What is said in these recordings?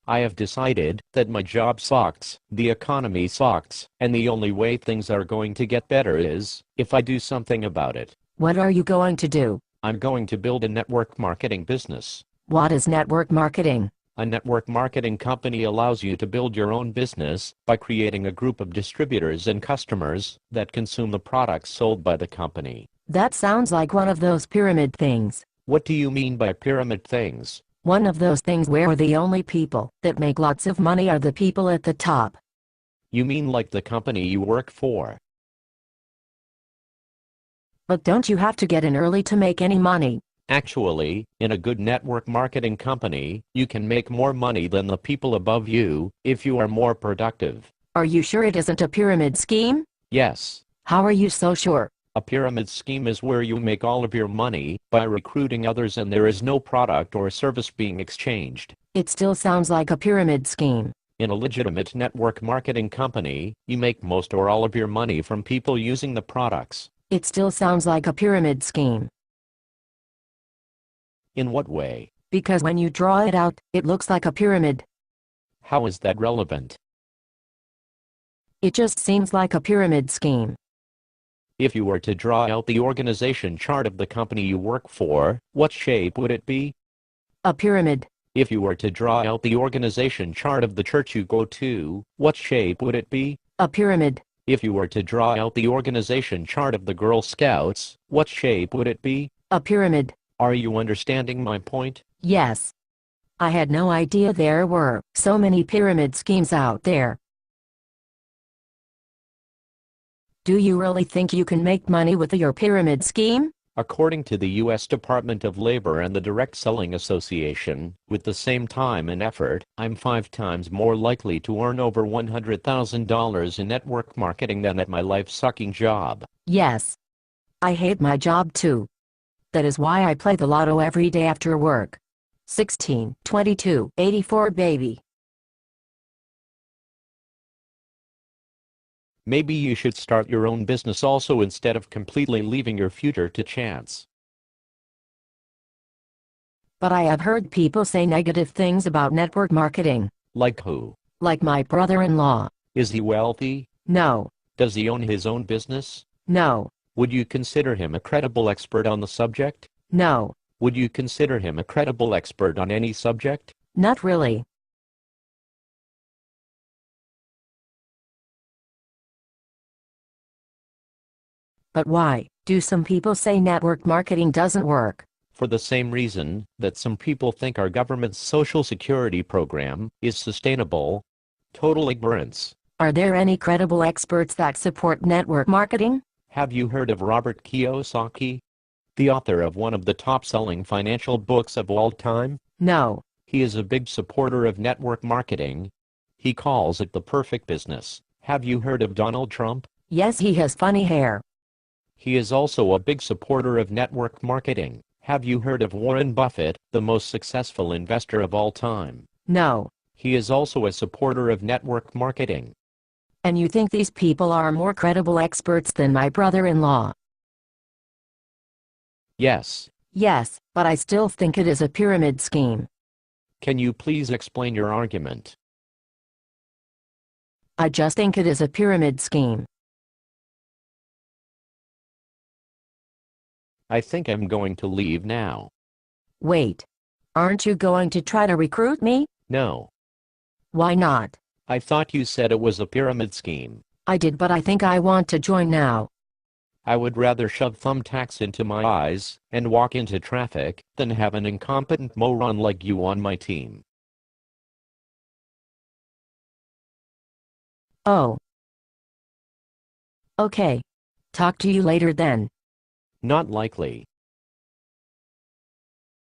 I have decided that my job sucks, the economy sucks, and the only way things are going to get better is if I do something about it. What are you going to do? I'm going to build a network marketing business. What is network marketing? A network marketing company allows you to build your own business by creating a group of distributors and customers that consume the products sold by the company. That sounds like one of those pyramid things. What do you mean by pyramid things? One of those things where the only people that make lots of money are the people at the top. You mean like the company you work for? But don't you have to get in early to make any money? Actually, in a good network marketing company, you can make more money than the people above you if you are more productive. Are you sure it isn't a pyramid scheme? Yes. How are you so sure? A pyramid scheme is where you make all of your money by recruiting others and there is no product or service being exchanged. It still sounds like a pyramid scheme. In a legitimate network marketing company, you make most or all of your money from people using the products. It still sounds like a pyramid scheme. In what way? Because when you draw it out, it looks like a pyramid. How is that relevant? It just seems like a pyramid scheme. If you were to draw out the organization chart of the company you work for, what shape would it be? A pyramid. If you were to draw out the organization chart of the church you go to, what shape would it be? A pyramid. If you were to draw out the organization chart of the Girl Scouts, what shape would it be? A pyramid. Are you understanding my point? Yes. I had no idea there were so many pyramid schemes out there. Do you really think you can make money with your pyramid scheme? According to the U.S. Department of Labor and the Direct Selling Association, with the same time and effort, I'm 5 times more likely to earn over $100,000 in network marketing than at my life-sucking job. Yes. I hate my job too. That is why I play the lotto every day after work. 16, 22, 84 baby. Maybe you should start your own business also instead of completely leaving your future to chance. But I have heard people say negative things about network marketing. Like who? Like my brother-in-law. Is he wealthy? No. Does he own his own business? No. Would you consider him a credible expert on the subject? No. Would you consider him a credible expert on any subject? Not really. But why do some people say network marketing doesn't work? For the same reason that some people think our government's Social Security program is sustainable. Total ignorance. Are there any credible experts that support network marketing? Have you heard of Robert Kiyosaki? The author of one of the top-selling financial books of all time? No. He is a big supporter of network marketing. He calls it the perfect business. Have you heard of Donald Trump? Yes, he has funny hair. He is also a big supporter of network marketing. Have you heard of Warren Buffett, the most successful investor of all time? No. He is also a supporter of network marketing. And you think these people are more credible experts than my brother-in-law? Yes. Yes, but I still think it is a pyramid scheme. Can you please explain your argument? I just think it is a pyramid scheme. I think I'm going to leave now. Wait. Aren't you going to try to recruit me? No. Why not? I thought you said it was a pyramid scheme. I did, but I think I want to join now. I would rather shove thumbtacks into my eyes and walk into traffic than have an incompetent moron like you on my team. Oh. Okay. Talk to you later then. Not likely.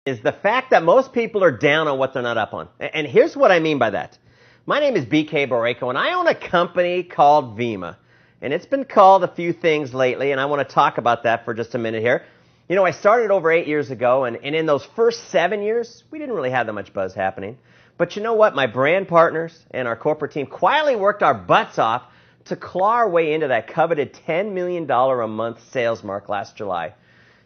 Is the fact that most people are down on what they're not up on. And here's what I mean by that. My name is BK Borrego, and I own a company called Vemma. And it's been called a few things lately, and I want to talk about that for just a minute here. You know, I started over 8 years ago, and in those first 7 years, we didn't really have that much buzz happening. But you know what? My brand partners and our corporate team quietly worked our butts off to claw our way into that coveted $10 million a month sales mark last July.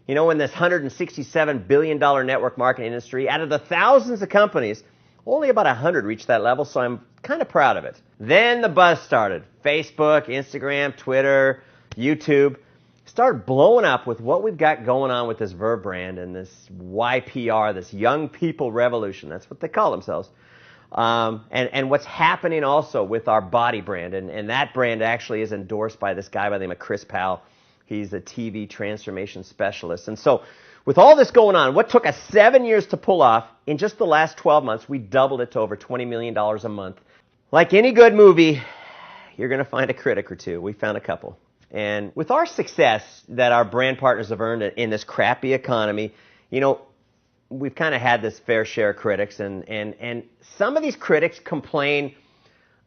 You know, in this $167 billion network marketing industry, out of the thousands of companies Only about 100 reached that level, so I'm kind of proud of it. Then the buzz started. Facebook, Instagram, Twitter, YouTube started blowing up with what we've got going on with this Verve brand and this YPR, this Young People Revolution. That's what they call themselves. And what's happening also with our body brand. And that brand actually is endorsed by this guy by the name of Chris Powell. He's a TV transformation specialist. And so with all this going on, what took us 7 years to pull off, in just the last 12 months, we doubled it to over $20 million a month. Like any good movie, you're going to find a critic or two. We found a couple. And with our success that our brand partners have earned in this crappy economy, you know, we've kind of had this fair share of critics. And some of these critics complain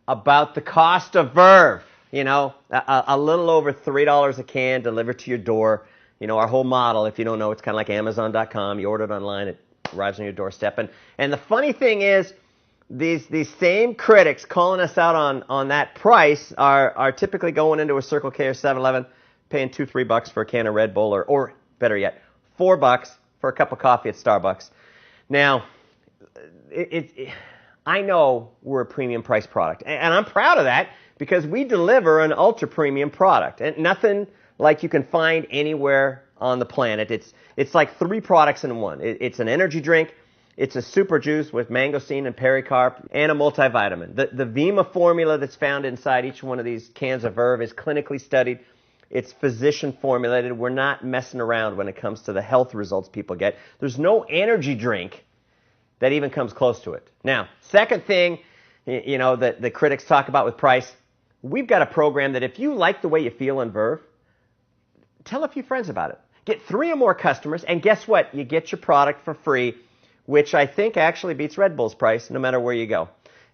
about the cost of Verve. You know, a little over $3 a can delivered to your door. You know, our whole model, if you don't know, it's kind of like Amazon.com. You order it online, it arrives on your doorstep. And the funny thing is, these same critics calling us out on that price are typically going into a Circle K or 7-Eleven, paying $2-3 for a can of Red Bull, or better yet, $4 for a cup of coffee at Starbucks. Now, I know we're a premium price product, and I'm proud of that because we deliver an ultra premium product, and nothing like you can find anywhere on the planet. It's like 3 products in one. It's an energy drink, it's a super juice with mangosteen and pericarp, and a multivitamin. The Vemma formula that's found inside each one of these cans of Verve is clinically studied. It's physician formulated. We're not messing around when it comes to the health results people get. There's no energy drink that even comes close to it. Now, second thing, you know, that the critics talk about with price, we've got a program that if you like the way you feel in Verve, tell a few friends about it. Get 3 or more customers, and guess what? You get your product for free, which I think actually beats Red Bull's price no matter where you go.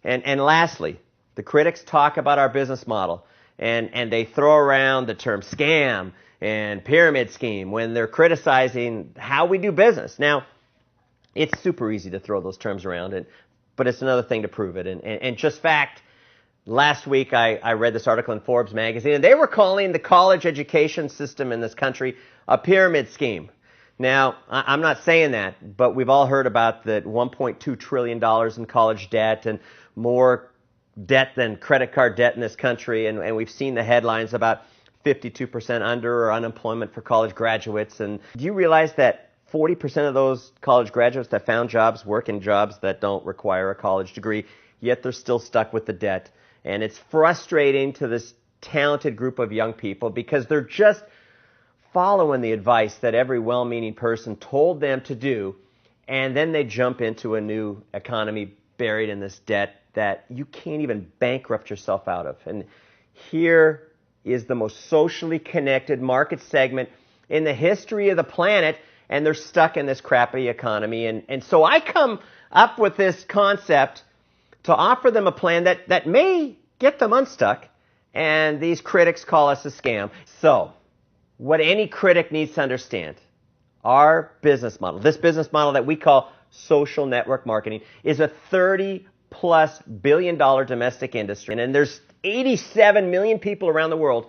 And lastly, the critics talk about our business model, and they throw around the term scam and pyramid scheme when they're criticizing how we do business. Now, it's super easy to throw those terms around, but it's another thing to prove it. And just fact, last week I read this article in Forbes magazine, and they were calling the college education system in this country a pyramid scheme. Now, I'm not saying that, but we've all heard about the $1.2 trillion in college debt and more debt than credit card debt in this country, and we've seen the headlines about 52% under or unemployment for college graduates. And do you realize that 40% of those college graduates that found jobs work in jobs that don't require a college degree, yet they're still stuck with the debt? And it's frustrating to this talented group of young people because they're just following the advice that every well-meaning person told them to do, and then they jump into a new economy buried in this debt that you can't even bankrupt yourself out of. And here is the most socially connected market segment in the history of the planet, and they're stuck in this crappy economy. And so I come up with this concept to offer them a plan that may get them unstuck, and these critics call us a scam. So, what any critic needs to understand, our business model, this business model that we call social network marketing, is a $30+ billion domestic industry. And there's 87 million people around the world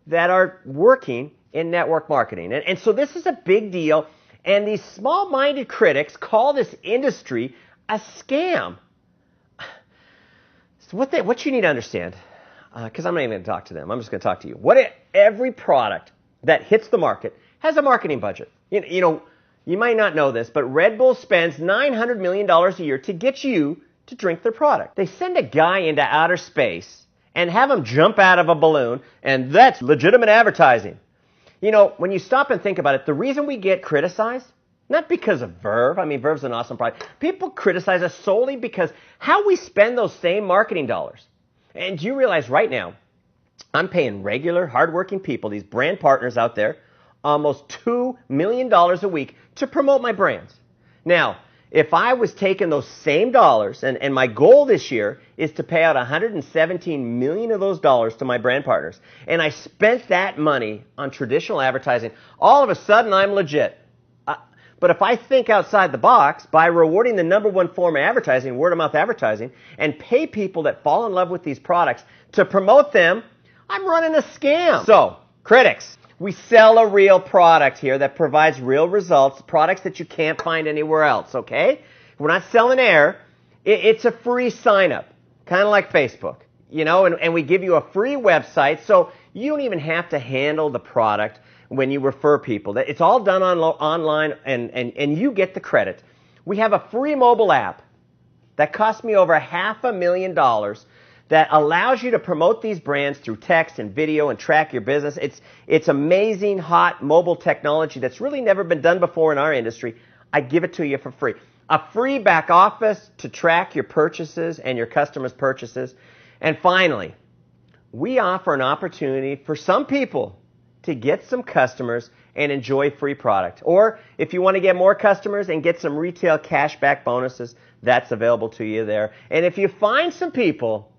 that are working in network marketing. And so this is a big deal. And these small-minded critics call this industry a scam. So what you need to understand, because I'm not even going to talk to them, I'm just going to talk to you. Every product that hits the market has a marketing budget. You know, you might not know this, but Red Bull spends $900 million a year to get you to drink their product. They send a guy into outer space and have him jump out of a balloon, and that's legitimate advertising. You know, when you stop and think about it, the reason we get criticized, not because of Verve. I mean, Verve's an awesome product. People criticize us solely because how we spend those same marketing dollars. And do you realize right now, I'm paying regular, hardworking people, these brand partners out there, almost $2 million a week to promote my brands. Now, if I was taking those same dollars, and my goal this year is to pay out $117 million of those dollars to my brand partners, and I spent that money on traditional advertising, all of a sudden I'm legit. But if I think outside the box by rewarding the number one form of advertising, word-of-mouth advertising, and pay people that fall in love with these products to promote them, I'm running a scam. So, critics, we sell a real product here that provides real results, products that you can't find anywhere else, okay? We're not selling air. It's a free sign up, kind of like Facebook, and we give you a free website so you don't even have to handle the product when you refer people. It's all done online and you get the credit. We have a free mobile app that cost me over $500,000 that allows you to promote these brands through text and video and track your business. It's amazing, hot mobile technology that's really never been done before in our industry. I give it to you for free. A free back office to track your purchases and your customers' purchases. And finally, we offer an opportunity for some people to get some customers and enjoy free product. Or if you want to get more customers and get some retail cashback bonuses, that's available to you there. And if you find some people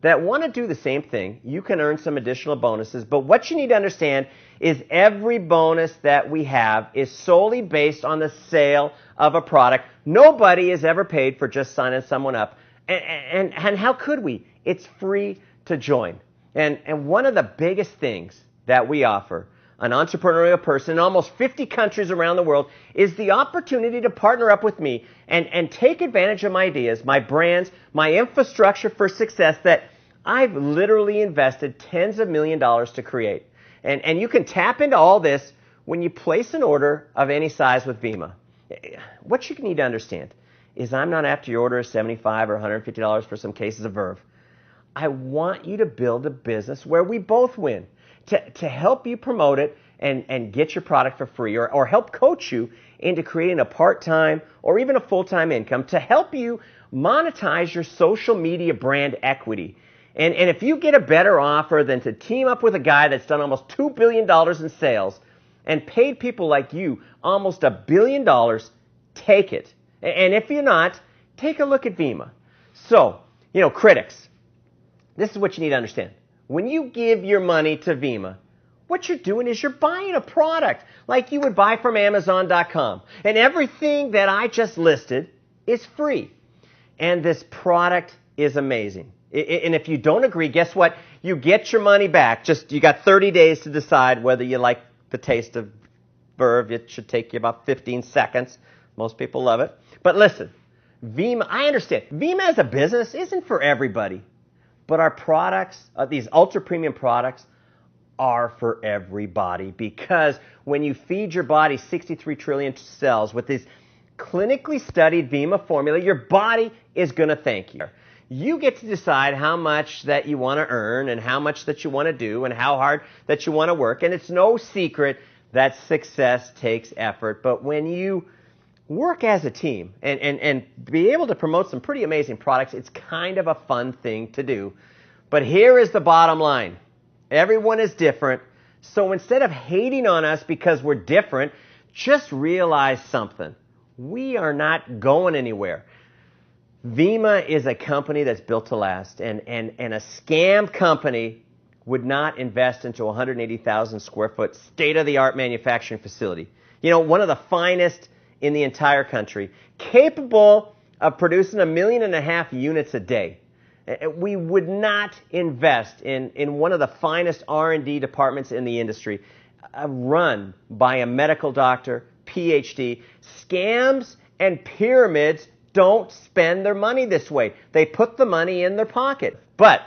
that want to do the same thing, you can earn some additional bonuses. But what you need to understand is every bonus that we have is solely based on the sale of a product. Nobody is ever paid for just signing someone up. And how could we? It's free to join. And one of the biggest things that we offer an entrepreneurial person in almost 50 countries around the world is the opportunity to partner up with me and take advantage of my ideas, my brands, my infrastructure for success that I've literally invested tens of millions of dollars to create. And you can tap into all this when you place an order of any size with Vemma. What you need to understand is I'm not after your order of $75 or $150 for some cases of Verve. I want you to build a business where we both win. To help you promote it and get your product for free, or help coach you into creating a part-time or even a full-time income, to help you monetize your social media brand equity. And if you get a better offer than to team up with a guy that's done almost $2 billion in sales and paid people like you almost $1 billion, take it. And if you're not, take a look at Vemma. So, critics, this is what you need to understand. When you give your money to Vemma, what you're doing is you're buying a product like you would buy from Amazon.com. And everything that I just listed is free. And this product is amazing. And if you don't agree, guess what? You get your money back. You got 30 days to decide whether you like the taste of Verve. It should take you about 15 seconds. Most people love it. But listen, Vemma, I understand. Vemma as a business isn't for everybody. But our products, these ultra-premium products, are for everybody, because when you feed your body 63 trillion cells with this clinically studied Vemma formula, your body is going to thank you. You get to decide how much that you want to earn and how much that you want to do and how hard that you want to work. And it's no secret that success takes effort. But when you work as a team and be able to promote some pretty amazing products, it's kind of a fun thing to do. But here is the bottom line. Everyone is different. So instead of hating on us because we're different, just realize something. We are not going anywhere. Vemma is a company that's built to last. And a scam company would not invest into a 180,000 square foot state-of-the-art manufacturing facility. One of the finest in the entire country, capable of producing 1.5 million units a day. We would not invest in one of the finest R&D departments in the industry, run by a medical doctor, PhD. Scams and pyramids don't spend their money this way. They put the money in their pocket. But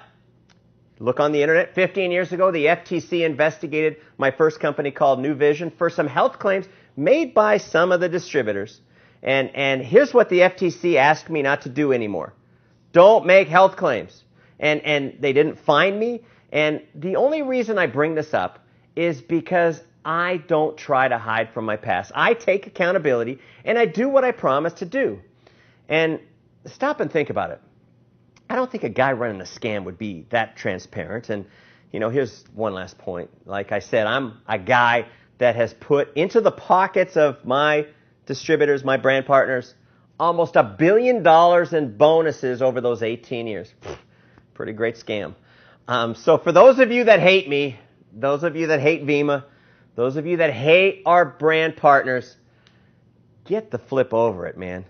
look on the internet. 15 years ago, the FTC investigated my first company called New Vision for some health claims made by some of the distributors. And here's what the FTC asked me not to do anymore. Don't make health claims. And they didn't find me. And the only reason I bring this up is because I don't try to hide from my past. I take accountability and I do what I promise to do. And stop and think about it. I don't think a guy running a scam would be that transparent. And, here's one last point. Like I said, I'm a guy that has put into the pockets of my distributors, my brand partners, almost $1 billion in bonuses over those 18 years. Pretty great scam. So for those of you that hate me, those of you that hate Vemma, those of you that hate our brand partners, get the flip over it, man.